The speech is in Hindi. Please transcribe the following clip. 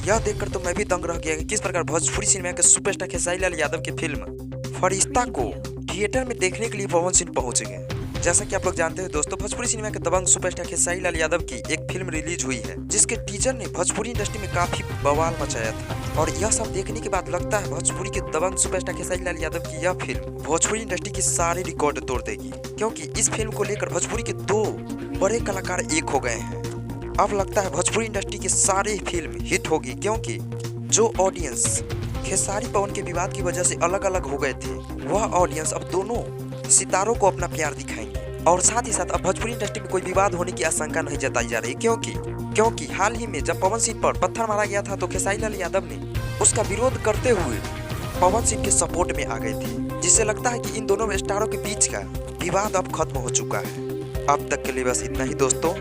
यह देखकर तो मैं भी दंग रह गया कि किस प्रकार भोजपुरी सिनेमा के सुपरस्टार खेसारी लाल यादव की फिल्म फरिश्ता को थिएटर में देखने के लिए पवन सिंह पहुंच गए। जैसा कि आप लोग जानते हैं दोस्तों, भोजपुरी सिनेमा के दबंग सुपरस्टार खेसारी लाल यादव की एक फिल्म रिलीज हुई है, जिसके टीजर ने भोजपुरी इंडस्ट्री में काफी बवाल मचाया था। और यह सब देखने के बाद लगता है भोजपुरी के दबंग सुपरस्टार खेसारी लाल यादव की यह फिल्म भोजपुरी इंडस्ट्री की सारी रिकॉर्ड तोड़ देगी, क्योंकि इस फिल्म को लेकर भोजपुरी के दो बड़े कलाकार एक हो गए हैं। अब लगता है भोजपुरी इंडस्ट्री की सारी फिल्म हिट होगी, क्योंकि जो ऑडियंस खेसारी पवन के विवाद की वजह से अलग अलग हो गए थे, वह ऑडियंस अब दोनों सितारों को अपना प्यार दिखाएंगे। और साथ ही साथ अब भोजपुरी इंडस्ट्री में कोई विवाद होने की आशंका नहीं जताई जा रही, क्योंकि हाल ही में जब पवन सिंह पर पत्थर मारा गया था तो खेसारी लाल यादव ने उसका विरोध करते हुए पवन सिंह के सपोर्ट में आ गए थे, जिससे लगता है कि इन दोनों स्टारों के बीच का विवाद अब खत्म हो चुका है। अब तक के लिए बस इतना ही दोस्तों।